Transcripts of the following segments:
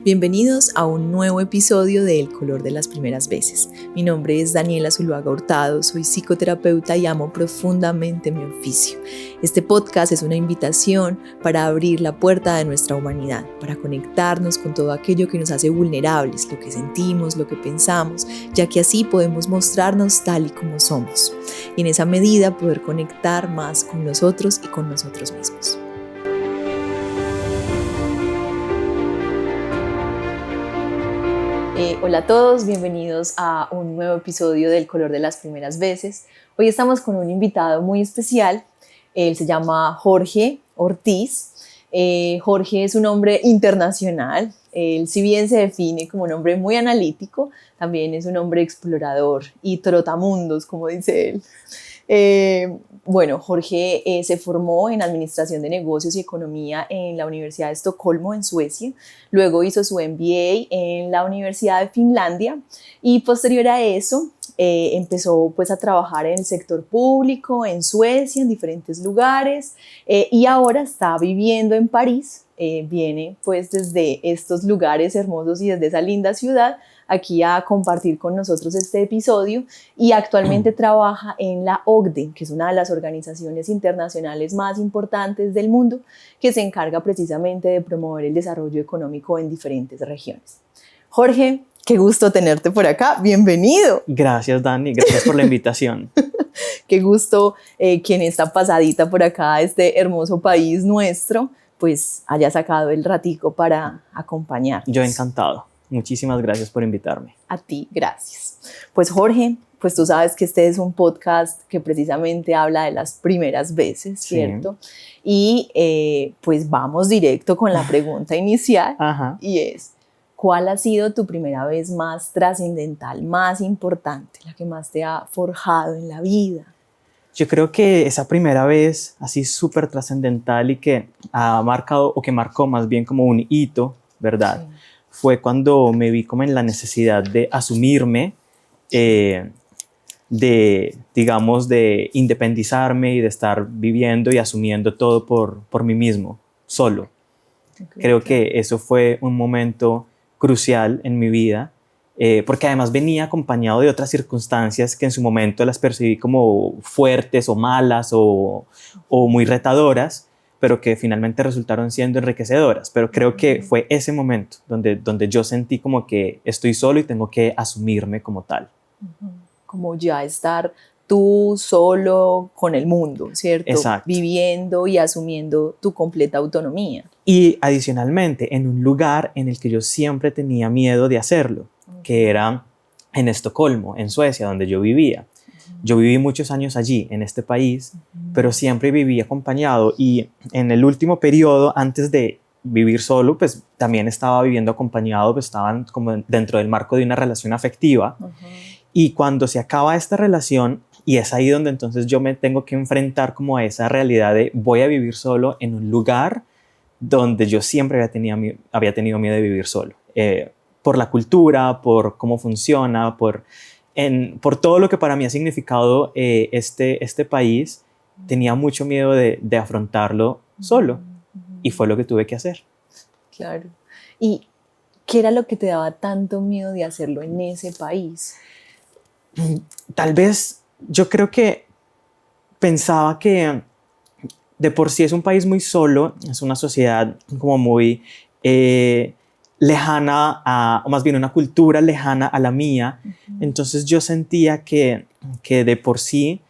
Bienvenidos a un nuevo episodio de El color de las primeras veces. Mi nombre es Daniela Zuluaga Hurtado, soy psicoterapeuta y amo profundamente mi oficio. Este podcast es una invitación para abrir la puerta de nuestra humanidad, para conectarnos con todo aquello que nos hace vulnerables, lo que sentimos, lo que pensamos, ya que así podemos mostrarnos tal y como somos. Y en esa medida poder conectar más con nosotros y con nosotros mismos. Hola a todos, bienvenidos a un nuevo episodio del color de las primeras veces. Hoy estamos con un invitado muy especial. Él se llama Jorge Ortiz. Jorge es un hombre internacional. Él, si bien se define como un hombre muy analítico, también es un hombre explorador y trotamundos, como dice él. Jorge se formó en Administración de Negocios y Economía en la Universidad de Estocolmo, en Suecia. Luego hizo su MBA en la Universidad de Finlandia y posterior a eso empezó pues a trabajar en el sector público en Suecia, en diferentes lugares, y ahora está viviendo en París. Viene pues desde estos lugares hermosos y desde esa linda ciudad aquí a compartir con nosotros este episodio, y actualmente trabaja en la OCDE, que es una de las organizaciones internacionales más importantes del mundo, que se encarga precisamente de promover el desarrollo económico en diferentes regiones. Jorge, qué gusto tenerte por acá, bienvenido. Gracias, Dani, gracias por la invitación. Qué gusto que en esta pasadita por acá, este hermoso país nuestro, pues haya sacado el ratico para acompañarnos. Yo encantado. Muchísimas gracias por invitarme. A ti, gracias. Pues Jorge, pues tú sabes que este es un podcast que precisamente habla de las primeras veces, ¿cierto? Sí. Y pues vamos directo con la pregunta inicial. Ajá. Y es, ¿cuál ha sido tu primera vez más trascendental, más importante, la que más te ha forjado en la vida? Yo creo que esa primera vez así súper trascendental y que ha marcado, o que marcó más bien como un hito, ¿verdad? Sí. Fue cuando me vi como en la necesidad de asumirme, de independizarme y de estar viviendo y asumiendo todo por mí mismo, solo. Okay. Creo que eso fue un momento crucial en mi vida, porque además venía acompañado de otras circunstancias que en su momento las percibí como fuertes o malas o muy retadoras, pero que finalmente resultaron siendo enriquecedoras. Pero creo que fue ese momento donde yo sentí como que estoy solo y tengo que asumirme como tal. Como ya estar tú solo con el mundo, ¿cierto? Exacto. Viviendo y asumiendo tu completa autonomía. Y adicionalmente, en un lugar en el que yo siempre tenía miedo de hacerlo, que era en Estocolmo, en Suecia, donde yo vivía. Yo viví muchos años allí, en este país, pero siempre viví acompañado, y en el último periodo, antes de vivir solo, pues también estaba viviendo acompañado, pues estaban como dentro del marco de una relación afectiva. Y cuando se acaba esta relación, y es ahí donde entonces yo me tengo que enfrentar como a esa realidad de voy a vivir solo en un lugar donde yo siempre había tenido miedo de vivir solo. Por la cultura, por cómo funciona, por todo lo que para mí ha significado este país, tenía mucho miedo de afrontarlo solo, y fue lo que tuve que hacer. Claro. ¿Y qué era lo que te daba tanto miedo de hacerlo en ese país? Tal vez yo creo que pensaba que de por sí es un país muy solo, es una sociedad como muy lejana, o más bien una cultura lejana a la mía. Entonces yo sentía que de por sí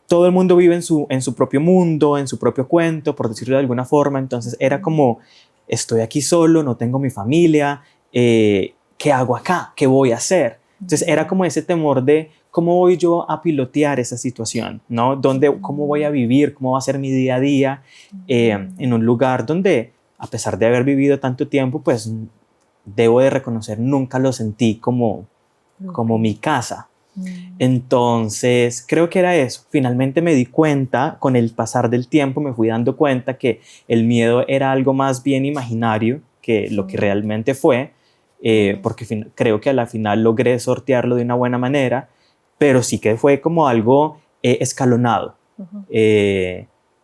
todo el mundo vive en su propio mundo, en su propio cuento, por decirlo de alguna forma. Entonces era como, estoy aquí solo, no tengo mi familia, ¿qué hago acá? ¿Qué voy a hacer? Entonces era como ese temor de cómo voy yo a pilotear esa situación, ¿no? ¿Cómo voy a vivir? ¿Cómo va a ser mi día a día en un lugar donde, a pesar de haber vivido tanto tiempo, pues debo de reconocer, nunca lo sentí como mi casa? Entonces creo que era eso. Finalmente me di cuenta, con el pasar del tiempo me fui dando cuenta que el miedo era algo más bien imaginario que lo que realmente fue, porque creo que a la final logré sortearlo de una buena manera, pero sí que fue como algo escalonado.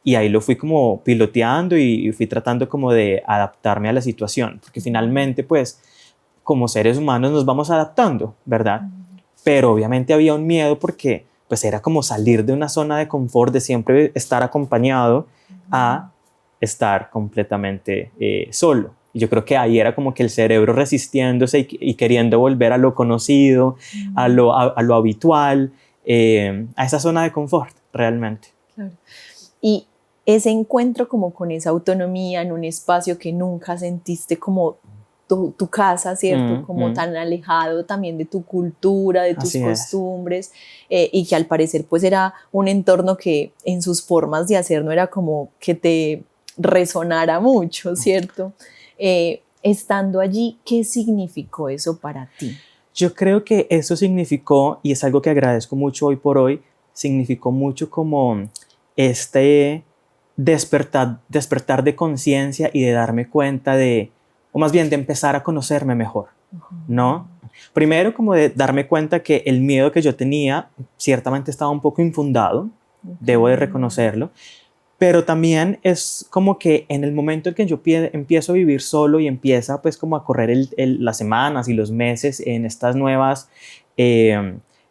y ahí lo fui como piloteando y fui tratando como de adaptarme a la situación, porque finalmente pues como seres humanos nos vamos adaptando, ¿verdad? Pero obviamente había un miedo porque pues era como salir de una zona de confort, de siempre estar acompañado, a estar completamente solo. Y yo creo que ahí era como que el cerebro resistiéndose y queriendo volver a lo conocido, a lo habitual, a esa zona de confort realmente. Claro. Y ese encuentro como con esa autonomía en un espacio que nunca sentiste como tu casa, ¿cierto? Como tan alejado también de tu cultura, de tus costumbres, y que al parecer pues era un entorno que en sus formas de hacer no era como que te resonara mucho, ¿cierto? Estando allí, ¿qué significó eso para ti? Yo creo que eso significó, y es algo que agradezco mucho hoy por hoy, significó mucho como este despertar de conciencia y de darme cuenta de, o más bien de empezar a conocerme mejor, ¿no? Primero como de darme cuenta que el miedo que yo tenía ciertamente estaba un poco infundado, debo de reconocerlo, pero también es como que en el momento en que yo empiezo a vivir solo y empieza pues como a correr las semanas y los meses en estas nuevas,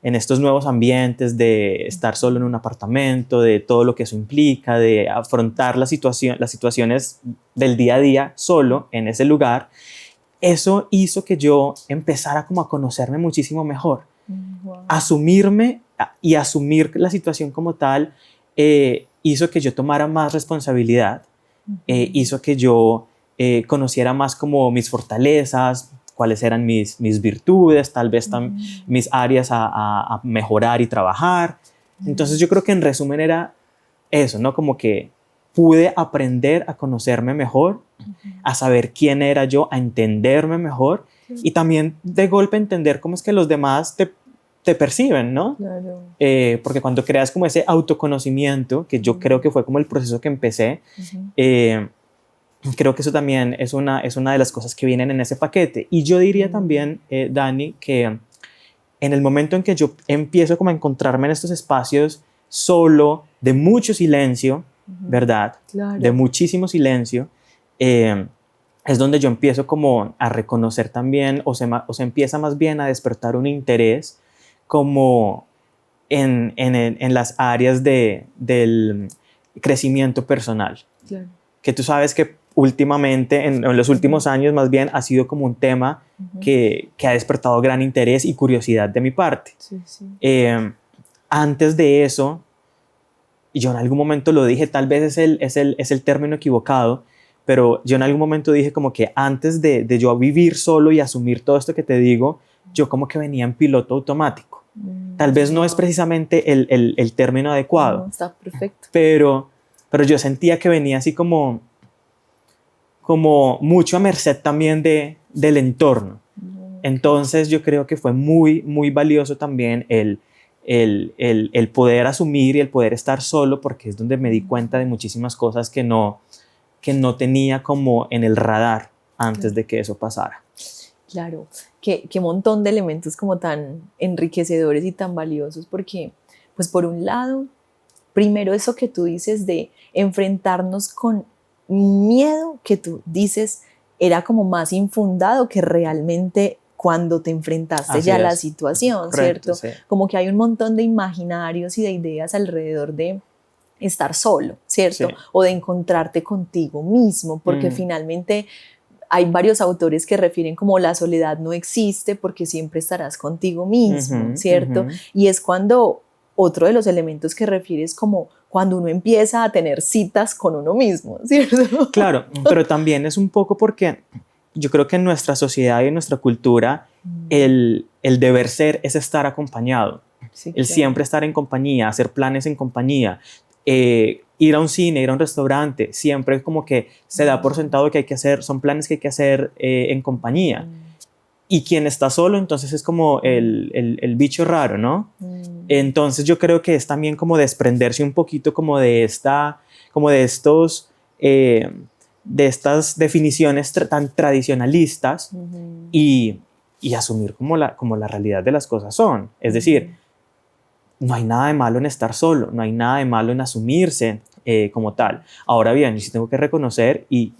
en estos nuevos ambientes de estar solo en un apartamento, de todo lo que eso implica, de afrontar las situaciones del día a día solo en ese lugar, eso hizo que yo empezara como a conocerme muchísimo mejor, asumirme y asumir la situación como tal. Hizo que yo tomara más responsabilidad, hizo que yo conociera más como mis fortalezas, cuáles eran mis virtudes, tal vez mis áreas a mejorar y trabajar. Entonces yo creo que en resumen era eso, ¿no? Como que pude aprender a conocerme mejor, a saber quién era yo, a entenderme mejor y también de golpe entender cómo es que los demás te perciben, ¿no? Claro. Porque cuando creas como ese autoconocimiento, que yo creo que fue como el proceso que empecé, creo que eso también es una de las cosas que vienen en ese paquete. Y yo diría también, Dani, que en el momento en que yo empiezo como a encontrarme en estos espacios solo, de mucho silencio, ¿verdad? Claro. De muchísimo silencio, es donde yo empiezo como a reconocer también, o se empieza más bien a despertar un interés como en las áreas del crecimiento personal. Claro. Que tú sabes que últimamente, en los últimos años más bien, ha sido como un tema que ha despertado gran interés y curiosidad de mi parte. Sí, sí. Antes de eso, y yo en algún momento lo dije, tal vez es el término equivocado, pero yo en algún momento dije como que antes de yo vivir solo y asumir todo esto que te digo, yo como que venía en piloto automático. Tal vez no es precisamente el término adecuado. No, está perfecto. Pero yo sentía que venía así como mucho a merced también del entorno. Entonces yo creo que fue muy, muy valioso también el poder asumir y el poder estar solo, porque es donde me di cuenta de muchísimas cosas que no tenía como en el radar antes de que eso pasara. Claro, qué montón de elementos como tan enriquecedores y tan valiosos, porque pues por un lado, primero eso que tú dices de enfrentarnos con miedo, que tú dices era como más infundado que realmente cuando te enfrentaste ya a la situación, correcto, ¿cierto? Sí. Como que hay un montón de imaginarios y de ideas alrededor de estar solo, ¿cierto? Sí. O de encontrarte contigo mismo, porque finalmente hay varios autores que refieren como la soledad no existe porque siempre estarás contigo mismo, ¿cierto? Y es cuando otro de los elementos que refieres como cuando uno empieza a tener citas con uno mismo, ¿cierto? Claro, pero también es un poco porque yo creo que en nuestra sociedad y en nuestra cultura el deber ser es estar acompañado, sí, el siempre estar en compañía, hacer planes en compañía, ir a un cine, ir a un restaurante, siempre como que se da por sentado que hay que hacer, son planes que hay que hacer en compañía. Y quien está solo, entonces es como el bicho raro, ¿no? Entonces yo creo que es también como desprenderse un poquito como de estas definiciones tan tradicionalistas y asumir como la realidad de las cosas son. Es decir, no hay nada de malo en estar solo, no hay nada de malo en asumirse, como tal. Ahora bien, yo sí tengo que reconocer y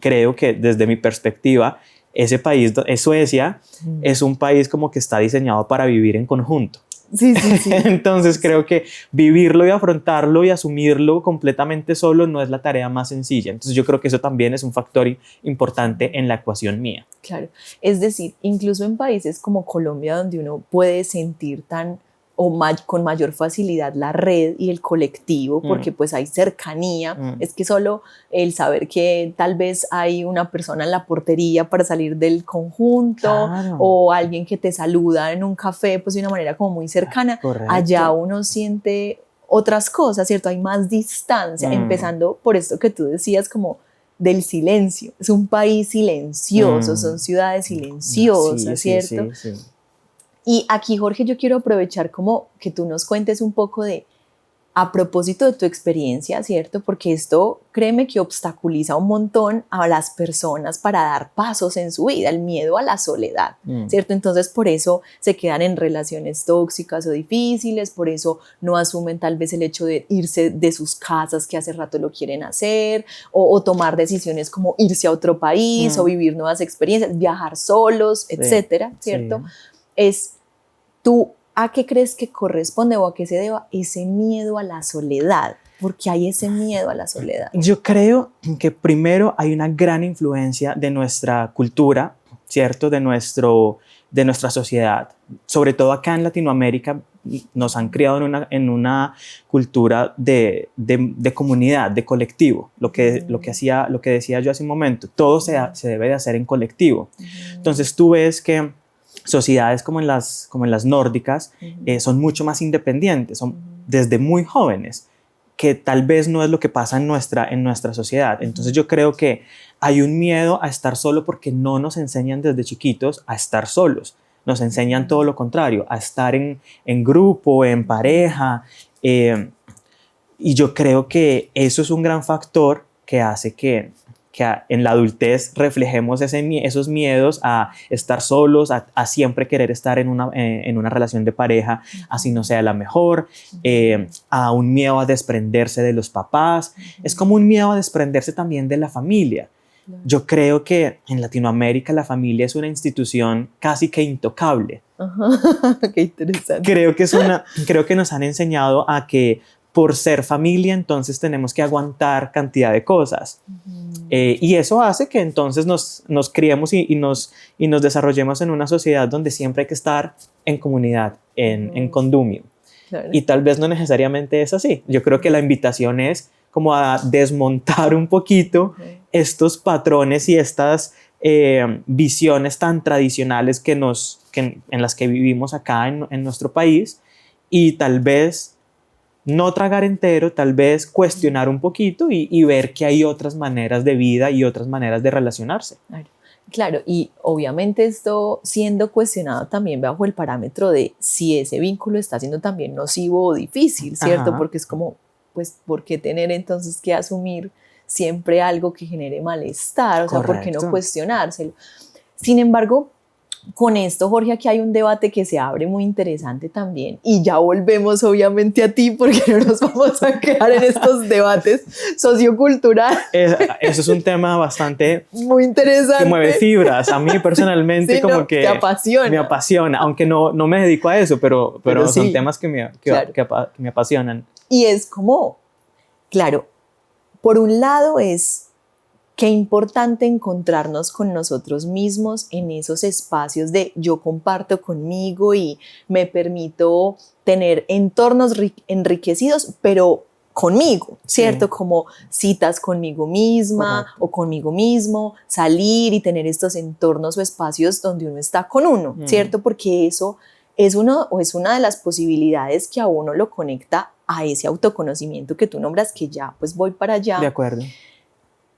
creo que desde mi perspectiva, ese país, Suecia, es un país como que está diseñado para vivir en conjunto. Sí, sí, sí. Entonces creo que vivirlo y afrontarlo y asumirlo completamente solo no es la tarea más sencilla. Entonces yo creo que eso también es un factor importante en la ecuación mía. Claro, es decir, incluso en países como Colombia, donde uno puede sentir con mayor facilidad la red y el colectivo, porque pues hay cercanía, es que solo el saber que tal vez hay una persona en la portería para salir del conjunto, claro, o alguien que te saluda en un café, pues de una manera como muy cercana, allá uno siente otras cosas, ¿cierto? Hay más distancia, empezando por esto que tú decías como del silencio. Es un país silencioso, son ciudades silenciosas, sí, ¿cierto? Sí. Y aquí, Jorge, yo quiero aprovechar como que tú nos cuentes un poco a propósito de tu experiencia, ¿cierto? Porque esto, créeme que obstaculiza un montón a las personas para dar pasos en su vida, el miedo a la soledad, ¿cierto? Entonces, por eso se quedan en relaciones tóxicas o difíciles, por eso no asumen tal vez el hecho de irse de sus casas que hace rato lo quieren hacer, o tomar decisiones como irse a otro país, o vivir nuevas experiencias, viajar solos, etcétera, ¿cierto? ¿Tú a qué crees que corresponde o a qué se deba ese miedo a la soledad? ¿Por qué hay ese miedo a la soledad? Yo creo que primero hay una gran influencia de nuestra cultura, ¿cierto? De nuestra sociedad. Sobre todo acá en Latinoamérica nos han criado en una cultura de comunidad, de colectivo. Lo que decía yo hace un momento, todo se debe de hacer en colectivo. Entonces tú ves que sociedades como en las nórdicas son mucho más independientes, son desde muy jóvenes, que tal vez no es lo que pasa en nuestra sociedad. Entonces yo creo que hay un miedo a estar solo porque no nos enseñan desde chiquitos a estar solos. Nos enseñan todo lo contrario, a estar en grupo, en pareja. Y yo creo que eso es un gran factor que hace que en la adultez reflejemos esos miedos a estar solos, a siempre querer estar en una relación de pareja, así no sea la mejor, a un miedo a desprenderse de los papás. Es como un miedo a desprenderse también de la familia. Yo creo que en Latinoamérica la familia es una institución casi que intocable. Qué interesante. Creo que nos han enseñado a que por ser familia entonces tenemos que aguantar cantidad de cosas. Y eso hace que entonces nos criemos y nos desarrollemos en una sociedad donde siempre hay que estar en comunidad, en condumio. Claro. Y tal vez no necesariamente es así. Yo creo que la invitación es como a desmontar un poquito estos patrones y estas visiones tan tradicionales en las que vivimos acá en nuestro país, y tal vez no tragar entero, tal vez cuestionar un poquito y ver que hay otras maneras de vida y otras maneras de relacionarse. Claro, y obviamente esto siendo cuestionado también bajo el parámetro de si ese vínculo está siendo también nocivo o difícil, ¿cierto? Ajá. Porque es como, pues, ¿por qué tener entonces que asumir siempre algo que genere malestar? O sea, ¿por qué no cuestionárselo? Sin embargo, con esto, Jorge, aquí hay un debate que se abre muy interesante también, y ya volvemos obviamente a ti porque no nos vamos a quedar en estos debates socioculturales. Eso es un tema bastante muy interesante, que mueve fibras. A mí personalmente sí, como que me apasiona, aunque no me dedico a eso, pero son temas que me apasionan. Y es como, claro, por un lado es qué importante encontrarnos con nosotros mismos en esos espacios de yo comparto conmigo y me permito tener entornos enriquecidos, pero conmigo, ¿cierto? Sí. Como citas conmigo misma. Correcto. O conmigo mismo, salir y tener estos entornos o espacios donde uno está con uno, ¿cierto? Porque eso es una de las posibilidades que a uno lo conecta a ese autoconocimiento que tú nombras, que ya pues voy para allá. De acuerdo.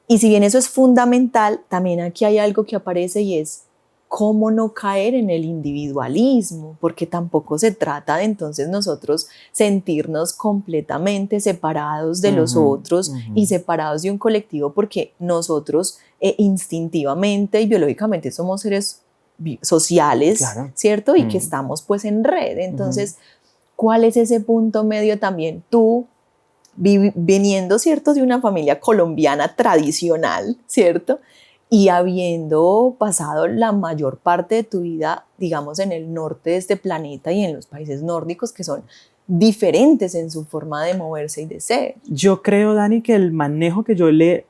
Y si bien eso es fundamental, también aquí hay algo que aparece y es cómo no caer en el individualismo, porque tampoco se trata de entonces nosotros sentirnos completamente separados de los otros y separados de un colectivo, porque nosotros instintivamente y biológicamente somos seres sociales, claro. ¿Cierto? Y que estamos pues en red. Entonces, ¿cuál es ese punto medio también? Tú viniendo, ¿cierto?, de una familia colombiana tradicional, ¿cierto? Y habiendo pasado la mayor parte de tu vida, digamos, en el norte de este planeta y en los países nórdicos, que son diferentes en su forma de moverse y de ser. Yo creo, Dani, que el manejo que yo le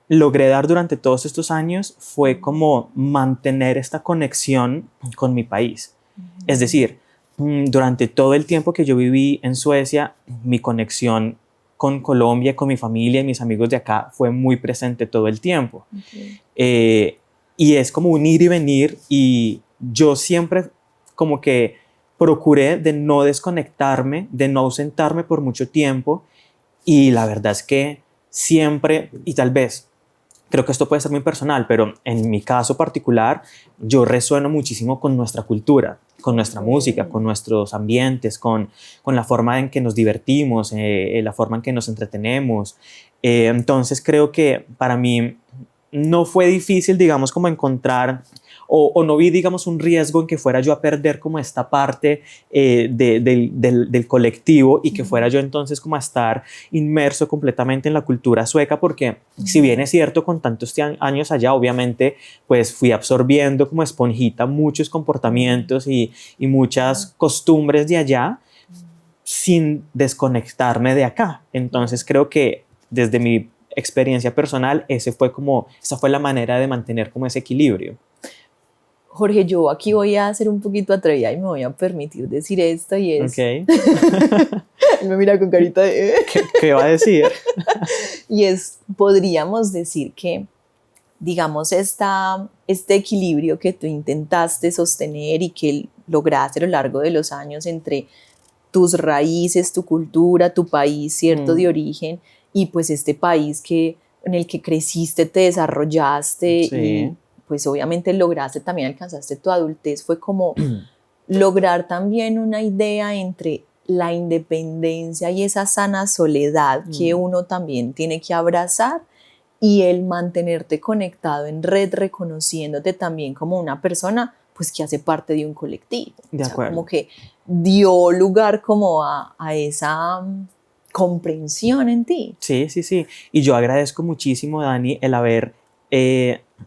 logré dar durante todos estos años fue como mantener esta conexión con mi país. Es decir, durante todo el tiempo que yo viví en Suecia, mi conexión con Colombia, con mi familia y mis amigos de acá fue muy presente todo el tiempo. Y es como un ir y venir, y yo siempre como que procuré de no desconectarme, de no ausentarme por mucho tiempo, y la verdad es que siempre, y tal vez creo que esto puede ser muy personal, pero en mi caso particular, yo resueno muchísimo con nuestra cultura, con nuestra música, con nuestros ambientes, con la forma en que nos divertimos, la forma en que nos entretenemos. Entonces creo que para mí no fue difícil, digamos, como encontrar o no vi, digamos, un riesgo en que fuera yo a perder como esta parte del colectivo, y que fuera yo entonces como a estar inmerso completamente en la cultura sueca, porque si bien es cierto, con tantos años allá, obviamente, pues fui absorbiendo como esponjita muchos comportamientos y muchas costumbres de allá sin desconectarme de acá. Entonces creo que desde mi experiencia personal, esa fue la manera de mantener como ese equilibrio. Jorge, yo aquí voy a ser un poquito atrevida y me voy a permitir decir esto, y es... Okay. Él me mira con carita de... ¿Qué va a decir? Y es, podríamos decir que, digamos, este equilibrio que tú intentaste sostener y que lograste a lo largo de los años entre tus raíces, tu cultura, tu país, ¿cierto?, de origen, y pues este país en el que creciste, te desarrollaste, Sí. y pues obviamente lograste, también alcanzaste tu adultez, fue como lograr también una idea entre la independencia y esa sana soledad que uno también tiene que abrazar, y el mantenerte conectado en red, reconociéndote también como una persona pues que hace parte de un colectivo. De acuerdo. Como que dio lugar como a esa comprensión en ti. Sí, sí, sí. Y yo agradezco muchísimo, Dani, el haber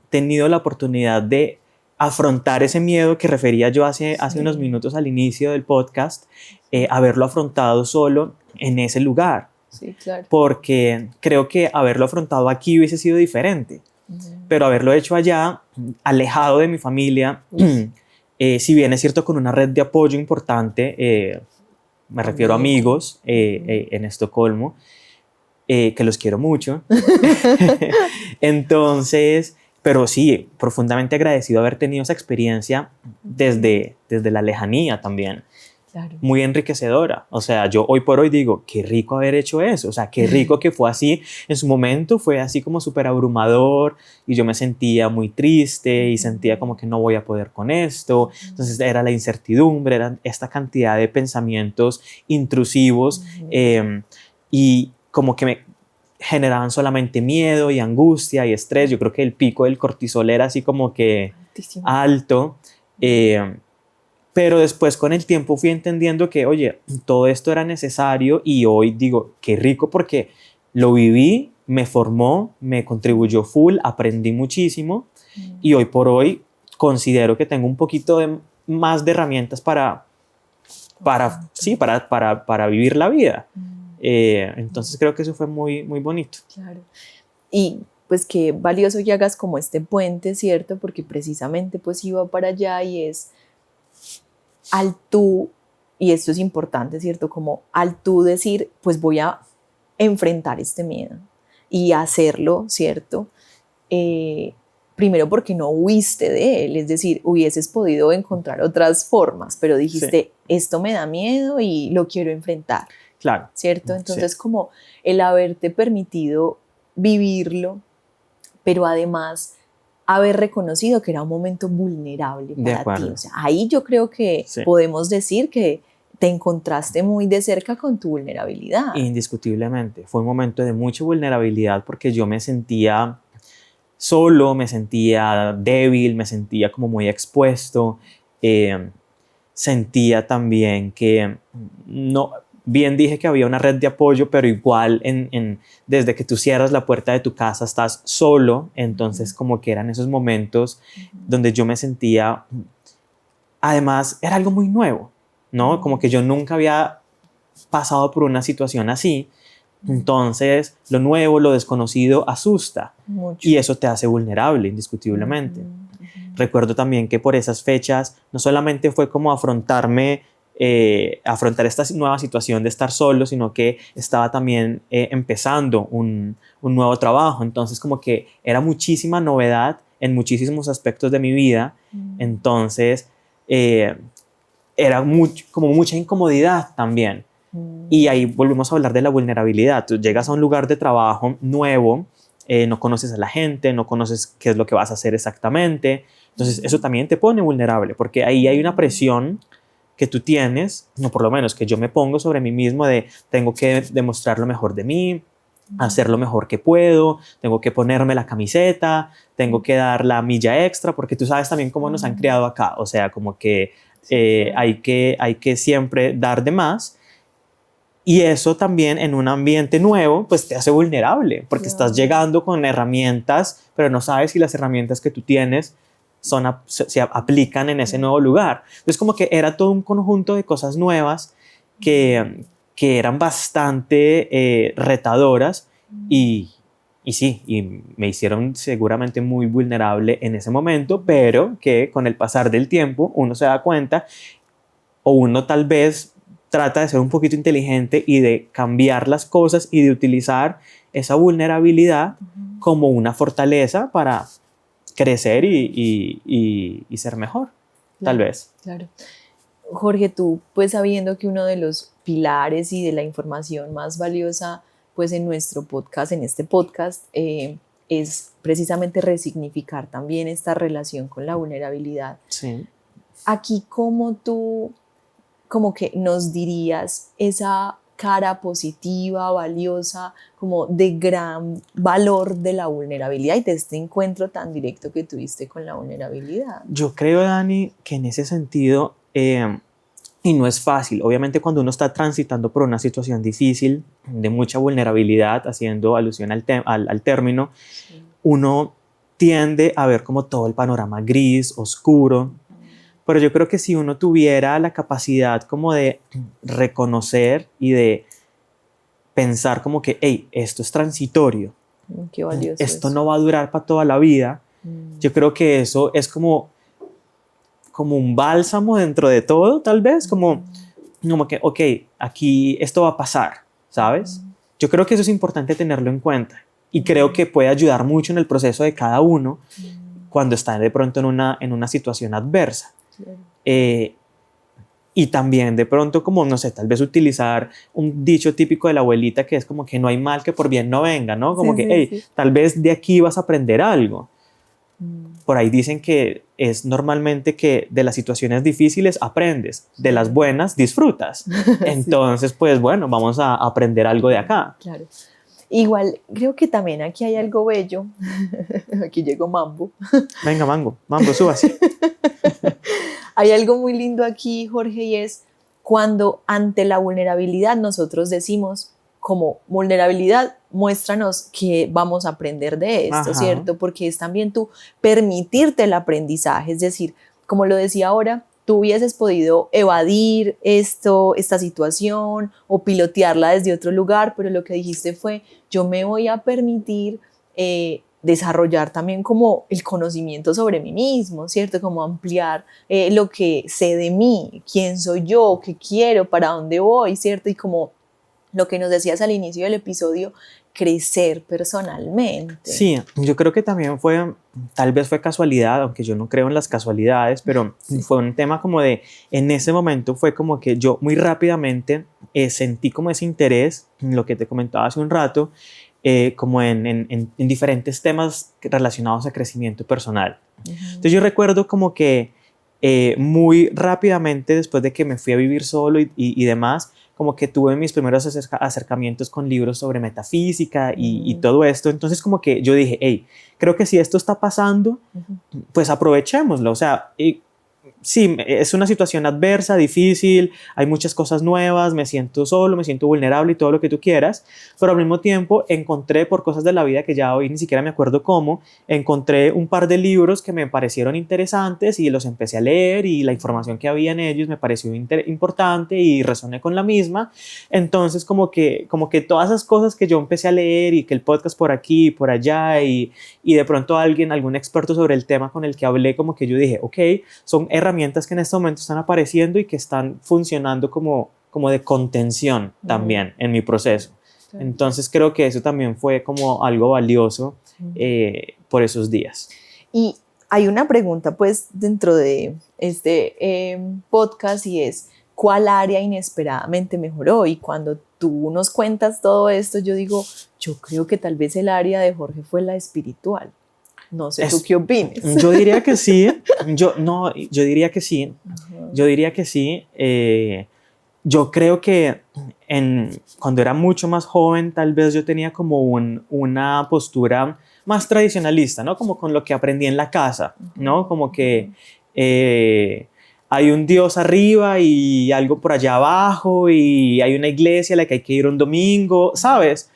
tenido la oportunidad de afrontar ese miedo que refería yo hace unos minutos al inicio del podcast, haberlo afrontado solo en ese lugar. Sí, claro. Porque creo que haberlo afrontado aquí hubiese sido diferente, pero haberlo hecho allá, alejado de mi familia, si bien es cierto con una red de apoyo importante, me refiero a amigos en Estocolmo, que los quiero mucho. Entonces, pero sí, profundamente agradecido haber tenido esa experiencia desde la lejanía también. Claro. Muy enriquecedora. O sea, yo hoy por hoy digo, qué rico haber hecho eso. O sea, qué rico que fue así. En su momento fue así como súper abrumador, y yo me sentía muy triste y sentía como que no voy a poder con esto. Entonces era la incertidumbre, era esta cantidad de pensamientos intrusivos y como que me generaban solamente miedo y angustia y estrés. Yo creo que el pico del cortisol era así como que alto. Pero después con el tiempo fui entendiendo que, oye, todo esto era necesario, y hoy digo, qué rico porque lo viví, me formó, me contribuyó full, aprendí muchísimo, y hoy por hoy considero que tengo un poquito más de herramientas para vivir la vida. Entonces creo que eso fue muy, muy bonito. Claro. Y pues qué valioso que hagas como este puente, ¿cierto? Porque precisamente pues iba para allá, y es al tú, y esto es importante, ¿cierto? Como al tú decir, pues voy a enfrentar este miedo y hacerlo, ¿cierto? Primero porque no huiste de él, es decir, hubieses podido encontrar otras formas, pero dijiste, esto me da miedo y lo quiero enfrentar. Claro. ¿Cierto? Entonces como el haberte permitido vivirlo, pero además haber reconocido que era un momento vulnerable para ti. O sea, ahí yo creo que podemos decir que te encontraste muy de cerca con tu vulnerabilidad. Indiscutiblemente. Fue un momento de mucha vulnerabilidad porque yo me sentía solo, me sentía débil, me sentía como muy expuesto. Sentía también que no... bien dije que había una red de apoyo, pero igual desde que tú cierras la puerta de tu casa estás solo, entonces como que eran esos momentos donde yo me sentía, además era algo muy nuevo, ¿no? Como que yo nunca había pasado por una situación así, entonces lo nuevo, lo desconocido asusta Mucho. y eso te hace vulnerable indiscutiblemente. Recuerdo también que por esas fechas no solamente fue como afrontar esta nueva situación de estar solo, sino que estaba también empezando un nuevo trabajo, entonces como que era muchísima novedad en muchísimos aspectos de mi vida, entonces era como mucha incomodidad también. Y ahí volvemos a hablar de la vulnerabilidad. Tú llegas a un lugar de trabajo nuevo, no conoces a la gente, no conoces qué es lo que vas a hacer exactamente. Entonces eso también te pone vulnerable, porque ahí hay una presión que tú tienes, no por lo menos que yo me pongo sobre mí mismo de tengo que demostrar lo mejor de mí, hacer lo mejor que puedo, tengo que ponerme la camiseta, tengo que dar la milla extra, porque tú sabes también cómo nos han criado acá, o sea, como que hay que siempre dar de más. Y eso también en un ambiente nuevo, pues te hace vulnerable, porque estás llegando con herramientas, pero no sabes si las herramientas que tú tienes se aplican en ese nuevo lugar. Entonces como que era todo un conjunto de cosas nuevas que eran bastante retadoras y sí, y me hicieron seguramente muy vulnerable en ese momento, pero que con el pasar del tiempo uno se da cuenta o uno tal vez trata de ser un poquito inteligente y de cambiar las cosas y de utilizar esa vulnerabilidad como una fortaleza para crecer y ser mejor, tal vez. Claro. Jorge, tú, pues sabiendo que uno de los pilares y de la información más valiosa, pues en nuestro podcast, en este podcast, es precisamente resignificar también esta relación con la vulnerabilidad. Sí. Aquí, ¿cómo tú, como que nos dirías esa cara positiva, valiosa, como de gran valor de la vulnerabilidad y de este encuentro tan directo que tuviste con la vulnerabilidad? Yo creo, Dani, que en ese sentido, y no es fácil, obviamente cuando uno está transitando por una situación difícil, de mucha vulnerabilidad, haciendo alusión al término, uno tiende a ver como todo el panorama gris, oscuro, pero yo creo que si uno tuviera la capacidad como de reconocer y de pensar como que, hey, esto es transitorio, Qué valioso esto eso. no va a durar para toda la vida, yo creo que eso es como un bálsamo dentro de todo, tal vez, como que, ok, aquí esto va a pasar, ¿sabes? Yo creo que eso es importante tenerlo en cuenta y creo que puede ayudar mucho en el proceso de cada uno cuando está de pronto en una situación adversa. Y también de pronto como, no sé, tal vez utilizar un dicho típico de la abuelita que es como que no hay mal que por bien no venga, ¿no? Como que, hey, tal vez de aquí vas a aprender algo. Por ahí dicen que es normalmente que de las situaciones difíciles aprendes, de las buenas disfrutas. Entonces, pues bueno, vamos a aprender algo de acá. Claro. Igual, creo que también aquí hay algo bello. Aquí llegó Mambo. Venga, Mambo, súbase. Hay algo muy lindo aquí, Jorge, y es cuando ante la vulnerabilidad nosotros decimos, como vulnerabilidad, muéstranos que vamos a aprender de esto, ¿cierto? Porque es también tú permitirte el aprendizaje, es decir, como lo decía ahora, tú hubieses podido evadir esta situación o pilotearla desde otro lugar, pero lo que dijiste fue, yo me voy a permitir desarrollar también como el conocimiento sobre mí mismo, ¿cierto? Como ampliar lo que sé de mí, quién soy yo, qué quiero, para dónde voy, ¿cierto? Y como lo que nos decías al inicio del episodio, crecer personalmente. Sí, yo creo que también tal vez fue casualidad, aunque yo no creo en las casualidades, pero fue un tema como en ese momento fue como que yo muy rápidamente sentí como ese interés, en lo que te comentaba hace un rato, como en diferentes temas relacionados a crecimiento personal. Entonces yo recuerdo como que muy rápidamente después de que me fui a vivir solo y demás, como que tuve mis primeros acercamientos con libros sobre metafísica y todo esto. Entonces como que yo dije, hey, creo que si esto está pasando, pues aprovechémoslo. O sea, sí, es una situación adversa, difícil, hay muchas cosas nuevas, me siento solo, me siento vulnerable y todo lo que tú quieras, pero al mismo tiempo encontré por cosas de la vida que ya hoy ni siquiera me acuerdo cómo, encontré un par de libros que me parecieron interesantes y los empecé a leer y la información que había en ellos me pareció importante y resoné con la misma. Entonces como que todas esas cosas que yo empecé a leer y que el podcast por aquí y por allá y de pronto algún experto sobre el tema con el que hablé, como que yo dije, ok, son herramientas que en este momento están apareciendo y que están funcionando como de contención también en mi proceso. Entonces creo que eso también fue como algo valioso por esos días. Y hay una pregunta pues dentro de este podcast y es, ¿cuál área inesperadamente mejoró? Y cuando tú nos cuentas todo esto, yo digo, yo creo que tal vez el área de Jorge fue la espiritual. No sé, ¿tú qué opinas? Yo diría que sí. Yo diría que sí. Yo diría que sí. Yo creo que cuando era mucho más joven, tal vez yo tenía como una postura más tradicionalista, ¿no? Como con lo que aprendí en la casa, ¿no? Como que hay un Dios arriba y algo por allá abajo y hay una iglesia a la que hay que ir un domingo, ¿sabes?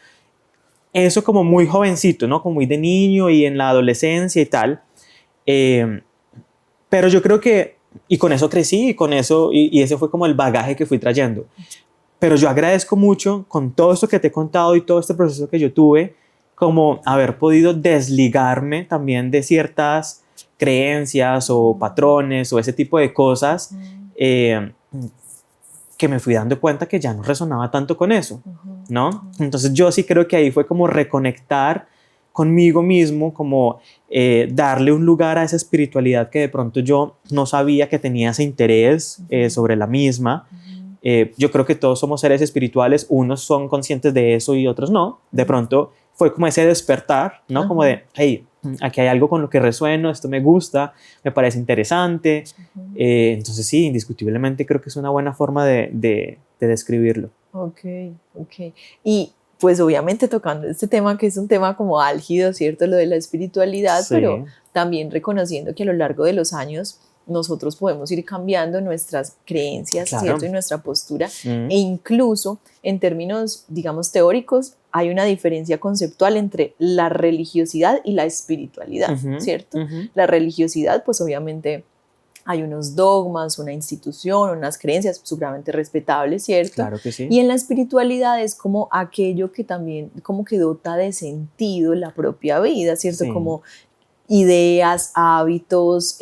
Eso como muy jovencito, ¿no? Como muy de niño y en la adolescencia y tal. Pero yo creo que, y con eso crecí, y con eso, y ese fue como el bagaje que fui trayendo. Pero yo agradezco mucho con todo esto que te he contado y todo este proceso que yo tuve, como haber podido desligarme también de ciertas creencias o patrones o ese tipo de cosas que me fui dando cuenta que ya no resonaba tanto con eso, ¿no? Entonces yo sí creo que ahí fue como reconectar conmigo mismo, como darle un lugar a esa espiritualidad que de pronto yo no sabía que tenía ese interés sobre la misma. Yo creo que todos somos seres espirituales, unos son conscientes de eso y otros no. De pronto fue como ese despertar, ¿no? Como de, hey, aquí hay algo con lo que resueno, esto me gusta, me parece interesante. Entonces sí, indiscutiblemente creo que es una buena forma de describirlo. Ok. Y pues obviamente tocando este tema que es un tema como álgido, ¿cierto? Lo de la espiritualidad, Sí. pero también reconociendo que a lo largo de los años nosotros podemos ir cambiando nuestras creencias, Claro. ¿cierto? Y nuestra postura. E incluso en términos, digamos, teóricos, hay una diferencia conceptual entre la religiosidad y la espiritualidad, ¿cierto? La religiosidad, pues obviamente hay unos dogmas, una institución, unas creencias seguramente respetables, ¿cierto? Claro que sí. Y en la espiritualidad es como aquello que también como que dota de sentido la propia vida, ¿cierto? Sí. Como ideas, hábitos,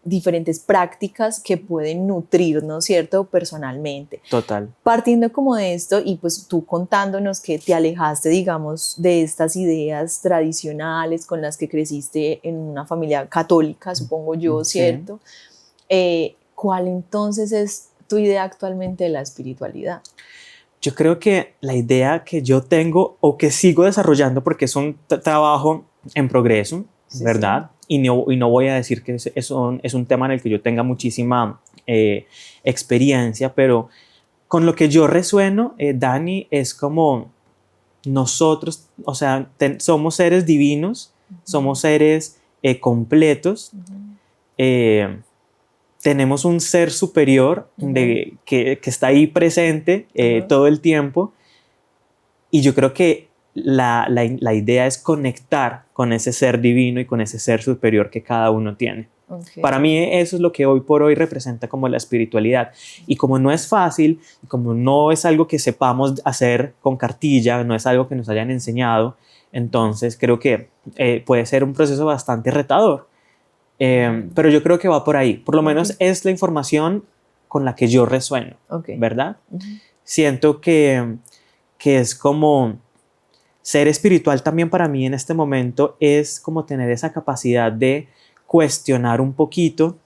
diferentes prácticas que pueden nutrirnos, ¿cierto? Personalmente. Total. Partiendo como de esto y pues tú contándonos que te alejaste, digamos, de estas ideas tradicionales con las que creciste en una familia católica, supongo yo, ¿cierto? Sí. ¿Cuál entonces es tu idea actualmente de la espiritualidad? Yo creo que la idea que yo tengo o que sigo desarrollando, porque es un trabajo en progreso, sí, ¿verdad? Sí. Y no voy a decir que es un tema en el que yo tenga muchísima experiencia, pero con lo que yo resueno, Dani, es como nosotros, o sea, somos seres divinos, somos seres completos, tenemos un ser superior que está ahí presente todo el tiempo, y yo creo que la idea es conectar con ese ser divino y con ese ser superior que cada uno tiene. Para mí eso es lo que hoy por hoy representa como la espiritualidad. Y como no es fácil, como no es algo que sepamos hacer con cartilla, no es algo que nos hayan enseñado, entonces creo que puede ser un proceso bastante retador. Pero yo creo que va por ahí. Por lo menos es la información con la que yo resueno, ¿verdad? Siento que es como ser espiritual también para mí en este momento es como tener esa capacidad de cuestionar un poquito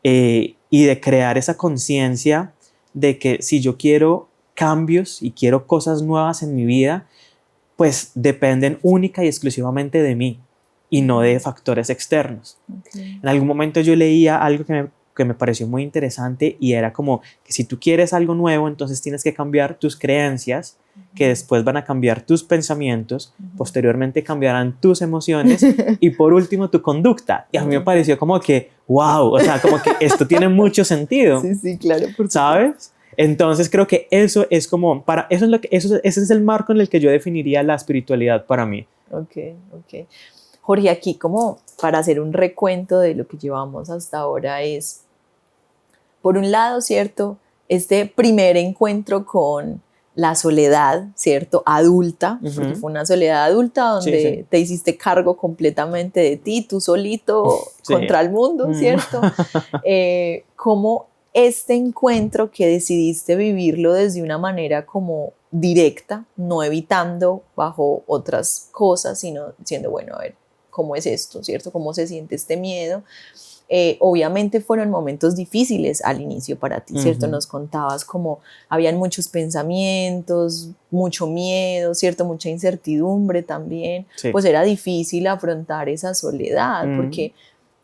y de crear esa conciencia de que si yo quiero cambios y quiero cosas nuevas en mi vida, pues dependen única y exclusivamente de mí y no de factores externos. En algún momento yo leía algo que que me pareció muy interesante y era como que si tú quieres algo nuevo, entonces tienes que cambiar tus creencias, que después van a cambiar tus pensamientos, posteriormente cambiarán tus emociones y por último tu conducta. Y a mí me pareció como que, wow, o sea, como que esto tiene mucho sentido. Sí, sí, claro. ¿Sabes? Entonces creo que eso es como, eso es lo que, ese es el marco en el que yo definiría la espiritualidad para mí. Ok, ok. Jorge, aquí como para hacer un recuento de lo que llevamos hasta ahora es, por un lado, ¿cierto? Este primer encuentro con la soledad, ¿cierto? Adulta, porque fue una soledad adulta donde te hiciste cargo completamente de ti, tú solito contra el mundo, ¿cierto? Como este encuentro que decidiste vivirlo desde una manera como directa, no evitando bajo otras cosas, sino diciendo, bueno, a ver, ¿cómo es esto, cierto? ¿Cómo se siente este miedo? Obviamente fueron momentos difíciles al inicio para ti, ¿cierto? Nos contabas como habían muchos pensamientos, mucho miedo, ¿cierto? Mucha incertidumbre también. Pues era difícil afrontar esa soledad porque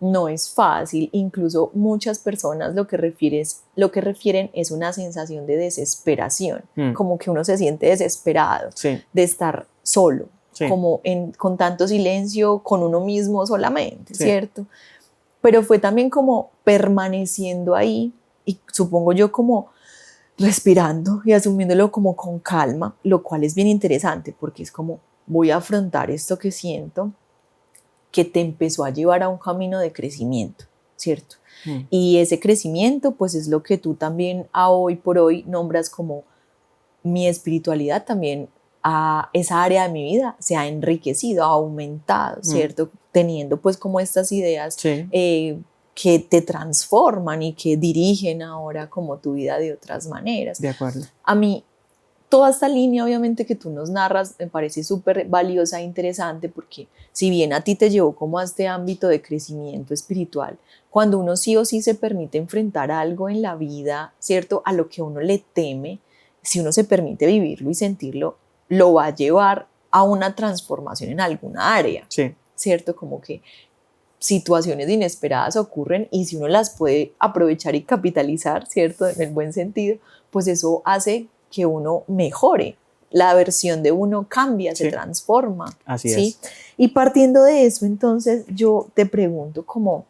no es fácil. Incluso muchas personas lo que refieren es una sensación de desesperación, como que uno se siente desesperado de estar solo, como con tanto silencio con uno mismo solamente, ¿cierto? Pero fue también como permaneciendo ahí y supongo yo como respirando y asumiéndolo como con calma, lo cual es bien interesante porque es como voy a afrontar esto que siento, que te empezó a llevar a un camino de crecimiento, ¿cierto? Y ese crecimiento pues es lo que tú también a hoy por hoy nombras como mi espiritualidad también. A esa área de mi vida se ha enriquecido, ha aumentado, ¿cierto? Teniendo pues como estas ideas que te transforman y que dirigen ahora como tu vida de otras maneras. De acuerdo. A mí toda esta línea obviamente que tú nos narras me parece súper valiosa e interesante porque si bien a ti te llevó como a este ámbito de crecimiento espiritual, cuando uno sí o sí se permite enfrentar algo en la vida, ¿cierto? A lo que uno le teme, si uno se permite vivirlo y sentirlo, lo va a llevar a una transformación en alguna área, ¿cierto? Como que situaciones inesperadas ocurren y si uno las puede aprovechar y capitalizar, ¿cierto? En el buen sentido, pues eso hace que uno mejore, la versión de uno cambia, se transforma. Así ¿sí? es. Y partiendo de eso, entonces yo te pregunto como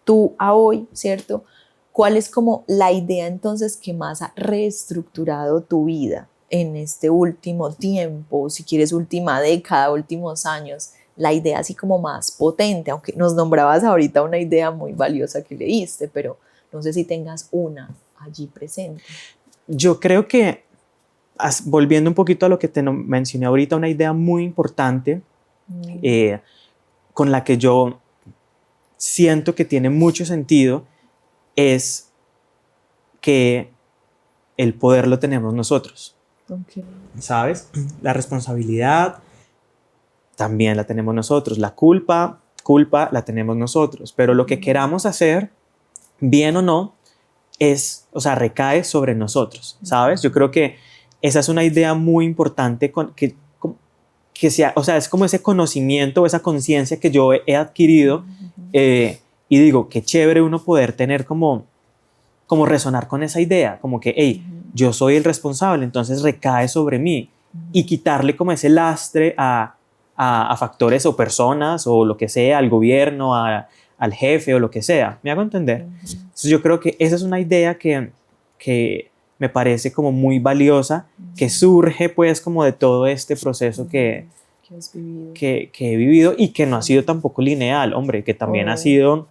tú a hoy, ¿cierto? ¿Cuál es como la idea entonces que más ha reestructurado tu vida en este último tiempo, si quieres última década, últimos años? La idea así como más potente, aunque nos nombrabas ahorita una idea muy valiosa que leíste, pero no sé si tengas una allí presente. Yo creo que, volviendo un poquito a lo que te mencioné ahorita, una idea muy importante con la que yo siento que tiene mucho sentido es que el poder lo tenemos nosotros. ¿Sabes? La responsabilidad también la tenemos nosotros. La culpa la tenemos nosotros. Pero lo que queramos hacer, bien o no, recae sobre nosotros, ¿sabes? Yo creo que esa es una idea muy importante que sea, es como ese conocimiento, esa conciencia que yo he adquirido y digo, qué chévere uno poder tener como resonar con esa idea, como que, hey, yo soy el responsable, entonces recae sobre mí y quitarle como ese lastre a factores o personas o lo que sea, al gobierno, al jefe o lo que sea. ¿Me hago entender? Entonces yo creo que esa es una idea que me parece como muy valiosa, que surge pues como de todo este proceso que he vivido y que no ha sido tampoco lineal, hombre, que también ha sido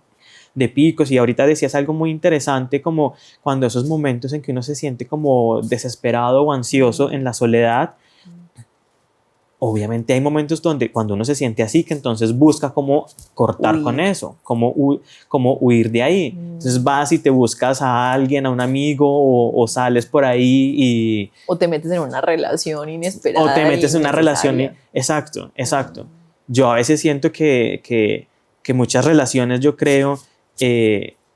de picos. Y ahorita decías algo muy interesante, como cuando esos momentos en que uno se siente como desesperado o ansioso en la soledad, obviamente hay momentos donde cuando uno se siente así, que entonces busca cómo cortar con eso, cómo huir de ahí. Entonces vas y te buscas a alguien, a un amigo, o sales por ahí o te metes en una relación inesperada. O te metes en una relación. Exacto. Yo a veces siento que muchas relaciones, yo creo,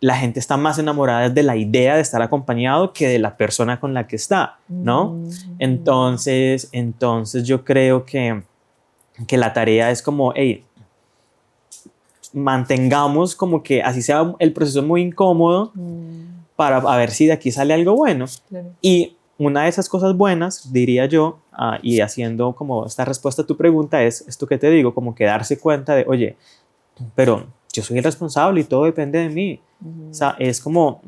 la gente está más enamorada de la idea de estar acompañado que de la persona con la que está, ¿no? Entonces yo creo que la tarea es como, hey, mantengamos como que así sea el proceso muy incómodo para a ver si de aquí sale algo bueno. Claro. Y una de esas cosas buenas, diría yo, y haciendo como esta respuesta a tu pregunta, es esto que te digo, como que darse cuenta de, oye, pero yo soy el responsable y todo depende de mí. O sea, es como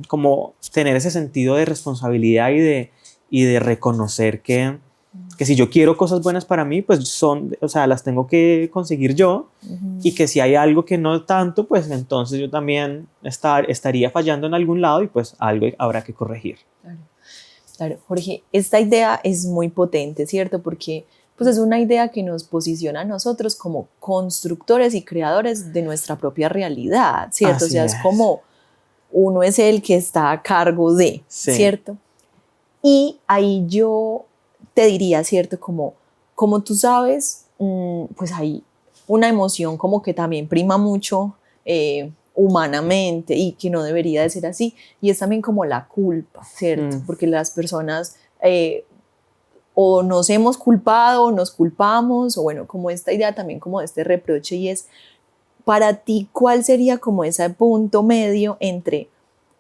tener ese sentido de responsabilidad y de reconocer que si yo quiero cosas buenas para mí, pues o sea, las tengo que conseguir yo, y que si hay algo que no tanto, pues entonces yo también estaría fallando en algún lado y pues algo habrá que corregir. Claro. Claro, Jorge, esta idea es muy potente, ¿cierto? Porque pues es una idea que nos posiciona a nosotros como constructores y creadores de nuestra propia realidad, ¿cierto? Así o sea, es como uno es el que está a cargo de, sí. ¿cierto? Y ahí yo te diría, ¿cierto? Como tú sabes, pues hay una emoción como que también prima mucho humanamente y que no debería de ser así, y es también como la culpa, ¿cierto? Porque las personas o nos hemos culpado o nos culpamos, o bueno, como esta idea también como de este reproche, y es, para ti, ¿cuál sería como ese punto medio entre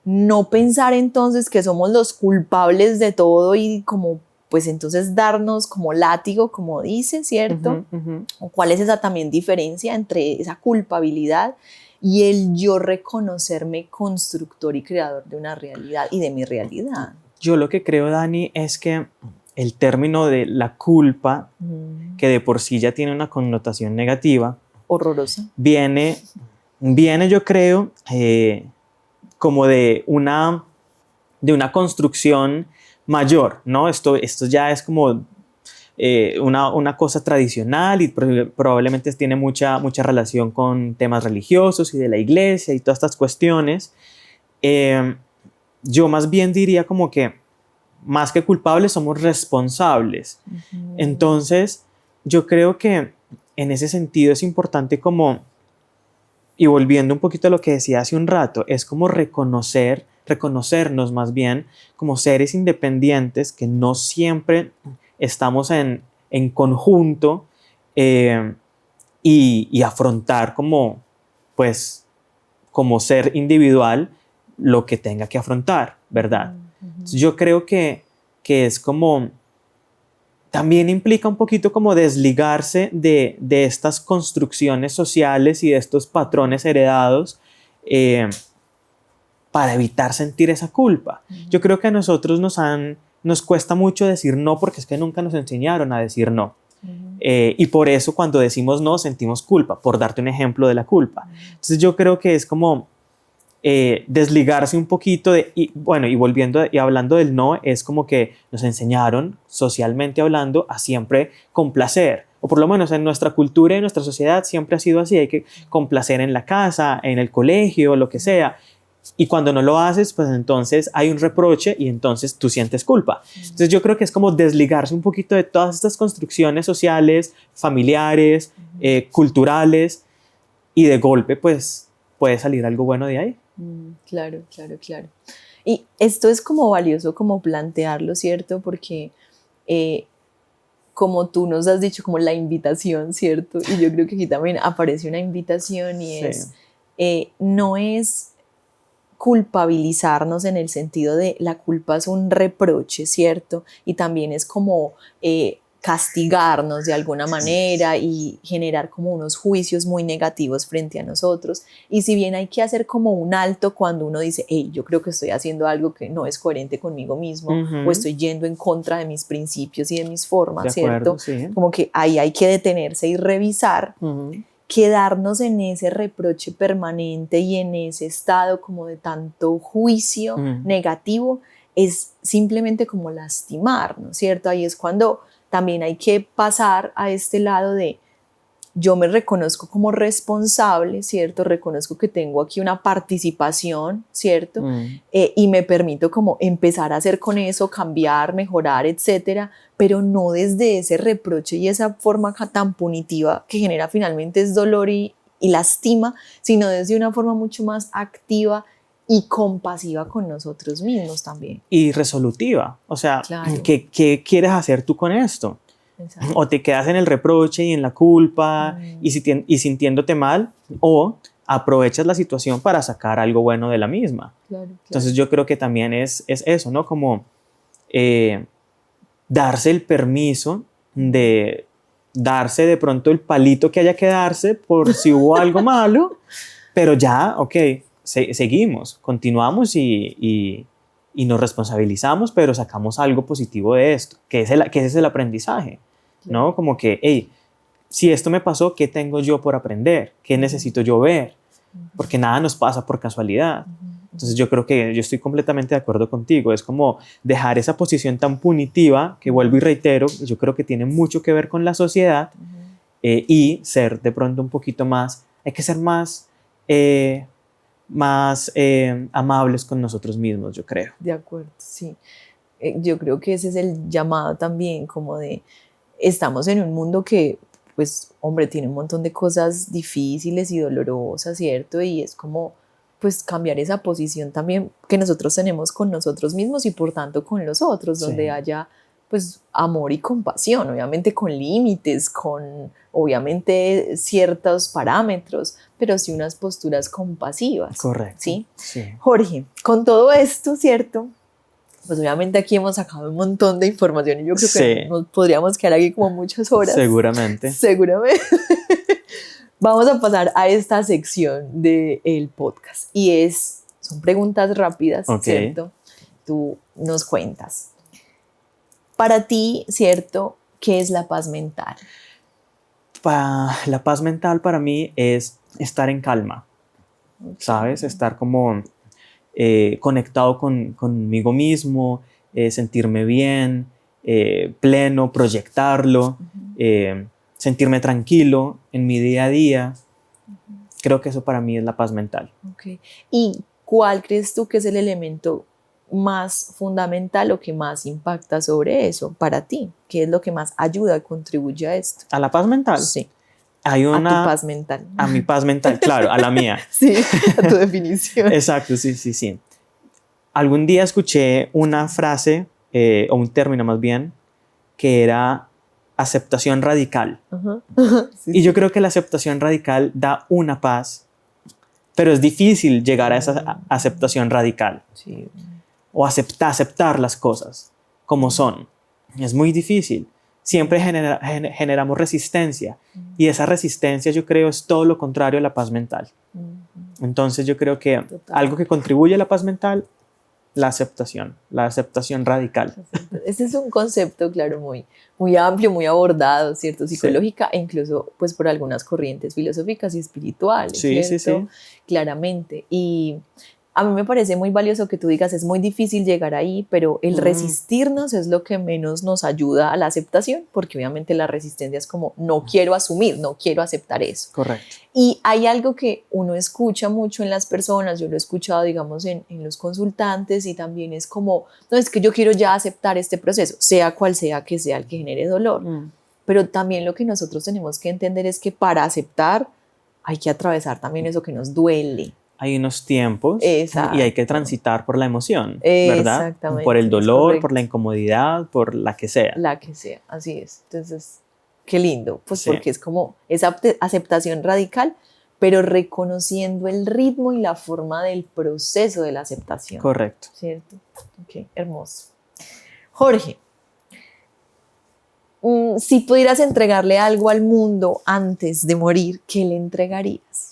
no pensar entonces que somos los culpables de todo y como pues entonces darnos como látigo, como dice, ¿cierto? ¿O cuál es esa también diferencia entre esa culpabilidad y el yo reconocerme constructor y creador de una realidad y de mi realidad? Yo lo que creo, Dani, es que el término de la culpa, que de por sí ya tiene una connotación negativa, horrorosa, viene yo creo, como de una construcción mayor, ¿no? Esto ya es como una cosa tradicional y probablemente tiene mucha relación con temas religiosos y de la iglesia y todas estas cuestiones. Yo más bien diría como que más que culpables somos responsables. Entonces yo creo que en ese sentido es importante como, y volviendo un poquito a lo que decía hace un rato, es como reconocernos más bien como seres independientes que no siempre estamos en conjunto, y afrontar como, pues, como ser individual lo que tenga que afrontar, ¿verdad? Yo creo que es como, también implica un poquito como desligarse de estas construcciones sociales y de estos patrones heredados, para evitar sentir esa culpa. Yo creo que a nosotros nos cuesta mucho decir no, porque es que nunca nos enseñaron a decir no. Y por eso cuando decimos no sentimos culpa, por darte un ejemplo de la culpa. Entonces yo creo que es como desligarse un poquito y volviendo y hablando del no, es como que nos enseñaron socialmente hablando a siempre complacer, o por lo menos en nuestra cultura y en nuestra sociedad siempre ha sido así, hay que complacer en la casa, en el colegio, lo que sea. Y cuando no lo haces, pues entonces hay un reproche y entonces tú sientes culpa. Entonces yo creo que es como desligarse un poquito de todas estas construcciones sociales, familiares, culturales, y de golpe pues puede salir algo bueno de ahí. Claro. Y esto es como valioso como plantearlo, ¿cierto? Porque como tú nos has dicho, como la invitación, ¿cierto? Y yo creo que aquí también aparece una invitación y sí. es, no es culpabilizarnos en el sentido de la culpa es un reproche, ¿cierto? Y también es como castigarnos de alguna manera y generar como unos juicios muy negativos frente a nosotros. Y si bien hay que hacer como un alto cuando uno dice, hey, yo creo que estoy haciendo algo que no es coherente conmigo mismo, o estoy yendo en contra de mis principios y de mis formas, ¿cierto? Sí. Como que ahí hay que detenerse y revisar. Quedarnos en ese reproche permanente y en ese estado como de tanto juicio negativo es simplemente como lastimarnos, ¿cierto? Ahí es cuando también hay que pasar a este lado de yo me reconozco como responsable, ¿cierto? Reconozco que tengo aquí una participación, ¿cierto? Y me permito como empezar a hacer con eso, cambiar, mejorar, etcétera, pero no desde ese reproche y esa forma tan punitiva que genera finalmente es dolor y lastima, sino desde una forma mucho más activa y compasiva con nosotros mismos también. Y resolutiva, o sea, claro. ¿Qué quieres hacer tú con esto? Exacto. O te quedas en el reproche y en la culpa y sintiéndote mal, o aprovechas la situación para sacar algo bueno de la misma. Claro, claro. Entonces yo creo que también es eso, ¿no? Como darse el permiso de darse de pronto el palito que haya que darse por si hubo algo malo, pero ya, ok, seguimos, continuamos y nos responsabilizamos, pero sacamos algo positivo de esto, que ese es el aprendizaje, ¿no? Como que, hey, si esto me pasó, ¿qué tengo yo por aprender? ¿Qué necesito yo ver? Porque nada nos pasa por casualidad. Entonces yo creo que yo estoy completamente de acuerdo contigo. Es como dejar esa posición tan punitiva, que vuelvo y reitero, yo creo que tiene mucho que ver con la sociedad, y ser de pronto un poquito más, hay que ser más amables con nosotros mismos, yo creo. De acuerdo, sí. Yo creo que ese es el llamado también, como de, estamos en un mundo que, pues, hombre, tiene un montón de cosas difíciles y dolorosas, ¿cierto? Y es como, pues, cambiar esa posición también que nosotros tenemos con nosotros mismos y por tanto con los otros, donde haya, pues, amor y compasión, obviamente con límites, con, obviamente, ciertos parámetros, pero sí unas posturas compasivas. Correcto. ¿Sí? Sí. Jorge, con todo esto, ¿cierto? Pues obviamente aquí hemos sacado un montón de información y yo creo que nos podríamos quedar aquí como muchas horas. Seguramente. Seguramente. Vamos a pasar a esta sección del podcast y son preguntas rápidas, ¿cierto? Tú nos cuentas. Para ti, ¿cierto? ¿Qué es la paz mental? La paz mental para mí es estar en calma, ¿sabes? Estar como conectado conmigo mismo, sentirme bien, pleno, proyectarlo, sentirme tranquilo en mi día a día. Creo que eso para mí es la paz mental. Okay. ¿Y cuál crees tú que es el elemento más fundamental o que más impacta sobre eso para ti? ¿Qué es lo que más ayuda, contribuye a esto? ¿A la paz mental? Sí. A tu paz mental. A mi paz mental, claro, a la mía. Sí, a tu definición. Exacto, sí. Algún día escuché una frase, o un término más bien, que era aceptación radical. Y yo creo que la aceptación radical da una paz, pero es difícil llegar a esa aceptación radical. Sí. O aceptar las cosas como son. Es muy difícil. Siempre generamos resistencia, y esa resistencia, yo creo, es todo lo contrario a la paz mental. Entonces yo creo que algo que contribuye a la paz mental, la aceptación radical. Este es un concepto, claro, muy, muy amplio, muy abordado, ¿cierto? Psicológica e incluso pues por algunas corrientes filosóficas y espirituales, ¿cierto? Sí. Claramente. Y a mí me parece muy valioso que tú digas, es muy difícil llegar ahí, pero el resistirnos es lo que menos nos ayuda a la aceptación, porque obviamente la resistencia es como, no quiero asumir, no quiero aceptar eso. Correcto. Y hay algo que uno escucha mucho en las personas, yo lo he escuchado, digamos, en los consultantes, y también es como, no, es que yo quiero ya aceptar este proceso, sea cual sea que sea el que genere dolor. Pero también lo que nosotros tenemos que entender es que para aceptar hay que atravesar también eso que nos duele. Hay unos tiempos. Exacto. Y hay que transitar por la emoción, ¿verdad? Exactamente. Por el dolor, por la incomodidad, por la que sea. La que sea, así es. Entonces, qué lindo, pues porque es como esa aceptación radical, pero reconociendo el ritmo y la forma del proceso de la aceptación. Correcto. ¿Cierto? Ok, hermoso. Jorge, si pudieras entregarle algo al mundo antes de morir, ¿qué le entregarías?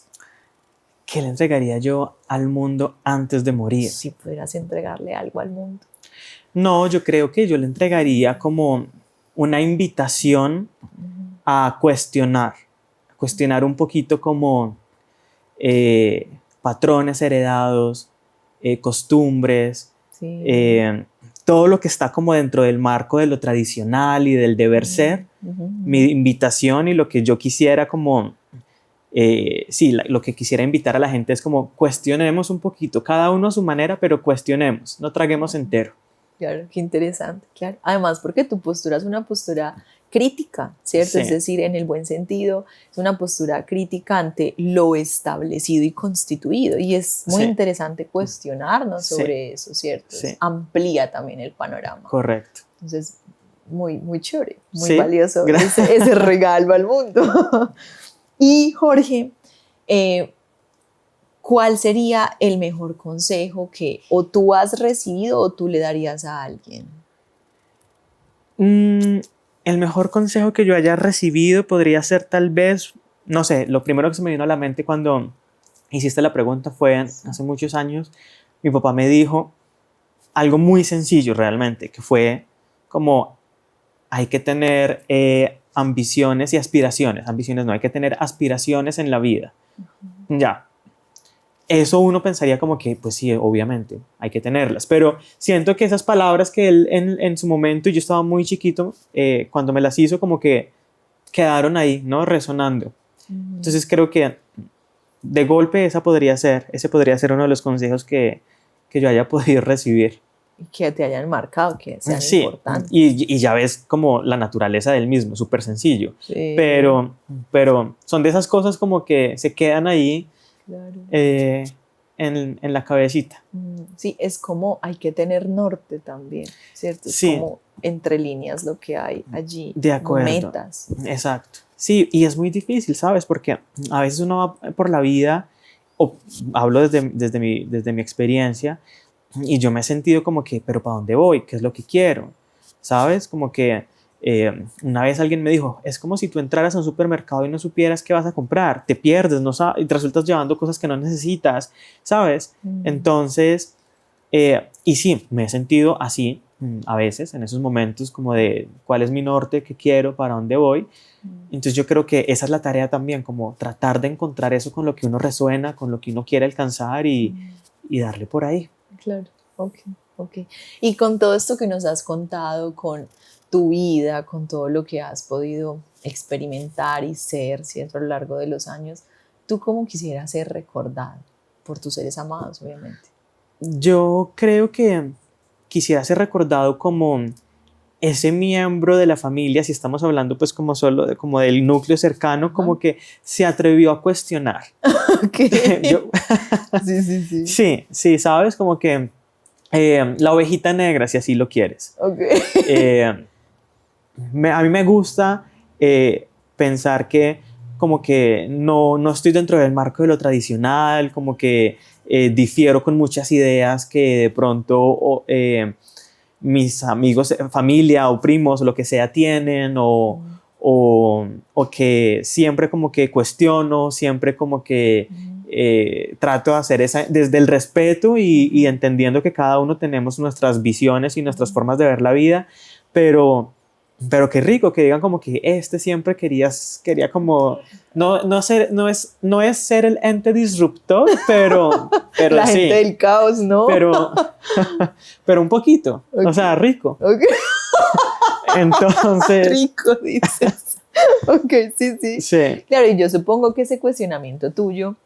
¿Qué le entregaría yo al mundo antes de morir? Si pudieras entregarle algo al mundo. No, yo creo que yo le entregaría como una invitación a cuestionar un poquito como patrones heredados, costumbres, todo lo que está como dentro del marco de lo tradicional y del deber ser. Mi invitación y lo que yo quisiera como... lo que quisiera invitar a la gente es como cuestionemos un poquito, cada uno a su manera, pero cuestionemos, no traguemos entero. Claro, qué interesante, claro. Además, porque tu postura es una postura crítica, ¿cierto? Sí. Es decir, en el buen sentido, es una postura crítica ante lo establecido y constituido. Y es muy interesante cuestionarnos sobre eso, ¿cierto? Sí. Amplía también el panorama. Correcto. Entonces, muy, muy chévere, muy valioso ese regalo al mundo. Y Jorge, ¿cuál sería el mejor consejo que o tú has recibido o tú le darías a alguien? Mm, el mejor consejo que yo haya recibido podría ser tal vez, no sé, lo primero que se me vino a la mente cuando hiciste la pregunta fue hace muchos años, mi papá me dijo algo muy sencillo realmente, que fue como hay que tener ambiciones y aspiraciones, ambiciones no, hay que tener aspiraciones en la vida. Ya, eso uno pensaría como que, pues sí, obviamente, hay que tenerlas, pero siento que esas palabras que él en su momento, yo estaba muy chiquito, cuando me las hizo, como que quedaron ahí, ¿no? Resonando. Entonces creo que de golpe ese podría ser uno de los consejos que yo haya podido recibir. Que te hayan marcado, que sean Sí, importantes. y ya ves como la naturaleza del mismo, súper sencillo, Sí, pero son de esas cosas como que se quedan ahí claro. en la cabecita. Sí, es como hay que tener norte también, ¿cierto? Es Sí, como entre líneas lo que hay allí, de como acuerdo, metas. exacto. Sí, y es muy difícil, ¿sabes? Porque a veces uno va por la vida, o hablo desde mi experiencia, y yo me he sentido como que, pero ¿para dónde voy? ¿Qué es lo que quiero? ¿Sabes? Como que una vez alguien me dijo, es como si tú entraras a un supermercado y no supieras qué vas a comprar, te pierdes, no y te resultas llevando cosas que no necesitas, ¿sabes? Entonces, y sí, me he sentido así a veces, en esos momentos como de cuál es mi norte, qué quiero, para dónde voy. Entonces yo creo que esa es la tarea también, como tratar de encontrar eso con lo que uno resuena, con lo que uno quiere alcanzar y darle por ahí. Claro, ok, ok. Y con todo esto que nos has contado, con tu vida, con todo lo que has podido experimentar y ser, ¿cierto? A lo largo de los años, ¿tú cómo quisieras ser recordado? Por tus seres amados, obviamente. Yo creo que quisiera ser recordado como ese miembro de la familia, si estamos hablando pues como solo como del núcleo cercano, Ajá. como que se atrevió a cuestionar. Ok. Yo, Sí, sí, sí. sí, sí, sabes, como que la ovejita negra, si así lo quieres. Ok. Eh, a mí me gusta pensar que como que no estoy dentro del marco de lo tradicional, como que difiero con muchas ideas que de pronto mis amigos, familia o primos o lo que sea tienen o que siempre como que cuestiono, siempre como que trato de hacer esa desde el respeto y entendiendo que cada uno tenemos nuestras visiones y nuestras formas de ver la vida, pero qué rico que digan como que este siempre quería como no es ser el ente disruptor, pero La gente sí, del caos, ¿no? pero pero un poquito, o Ok, sea, rico. ok. Entonces, Rico, dices. Ok, sí, sí. sí, Claro, y yo supongo que ese cuestionamiento tuyo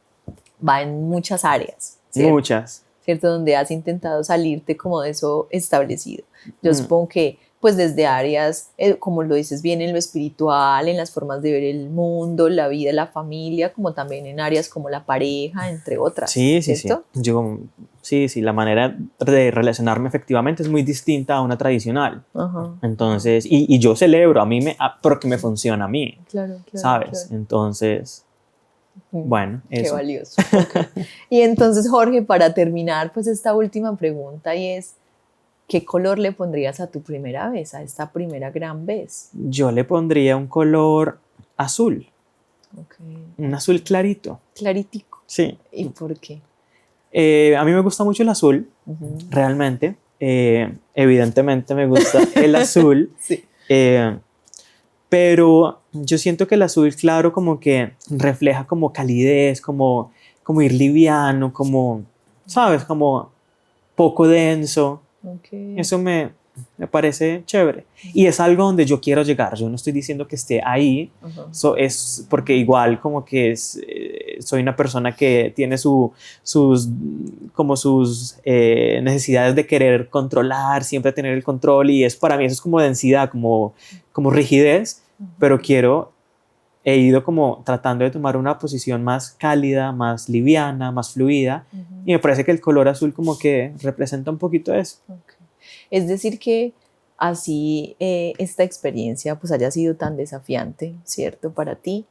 va en muchas áreas, ¿cierto? muchas. ¿Cierto? Donde has intentado salirte como de eso establecido. Yo Mm, supongo que pues desde áreas, como lo dices bien, en lo espiritual, en las formas de ver el mundo, la vida, la familia, como también en áreas como la pareja, entre otras, sí, sí, sí. ¿cierto? Sí, la manera de relacionarme efectivamente es muy distinta a una tradicional. Ajá, ajá. Entonces, y yo celebro porque me funciona a mí, Claro, claro, ¿sabes? claro. Entonces, bueno, Qué eso. valioso. Ok. Y entonces, Jorge, para terminar, pues esta última pregunta y es, ¿qué color le pondrías a tu primera vez, a esta primera gran vez? Yo le pondría un color azul, Ok, un azul clarito. claritico. Sí. ¿Y por qué? A mí me gusta mucho el azul, Ujú. realmente. Evidentemente me gusta el azul, Sí. eh, pero yo siento que el azul claro como que refleja como calidez, como ir liviano, como, ¿sabes? Como poco denso. Ok. Eso me parece chévere. Y es algo donde yo quiero llegar. Yo no estoy diciendo que esté ahí. Ajá. Es porque igual como que soy una persona que tiene sus necesidades de querer controlar, siempre tener el control. Y para mí eso es como densidad, como rigidez. Pero he ido como tratando de tomar una posición más cálida, más liviana, más fluida. Y me parece que el color azul como que representa un poquito eso. Ok. Es decir que así esta experiencia pues haya sido tan desafiante, ¿cierto? Para ti,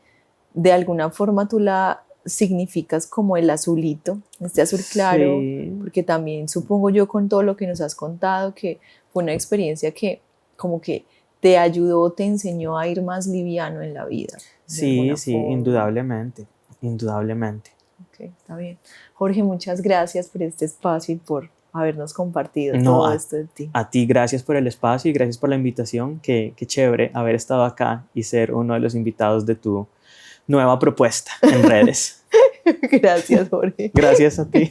de alguna forma tú la significas como el azulito, este azul claro, Sí. porque también supongo yo con todo lo que nos has contado que fue una experiencia que como que te ayudó, te enseñó a ir más liviano en la vida, de Sí, alguna sí, forma. indudablemente, indudablemente. Ok, está bien. Jorge, muchas gracias por este espacio y por habernos compartido No, todo esto de ti. a ti gracias por el espacio y gracias por la invitación. Qué chévere haber estado acá y ser uno de los invitados de tu nueva propuesta en redes. Gracias, Jorge. Gracias a ti.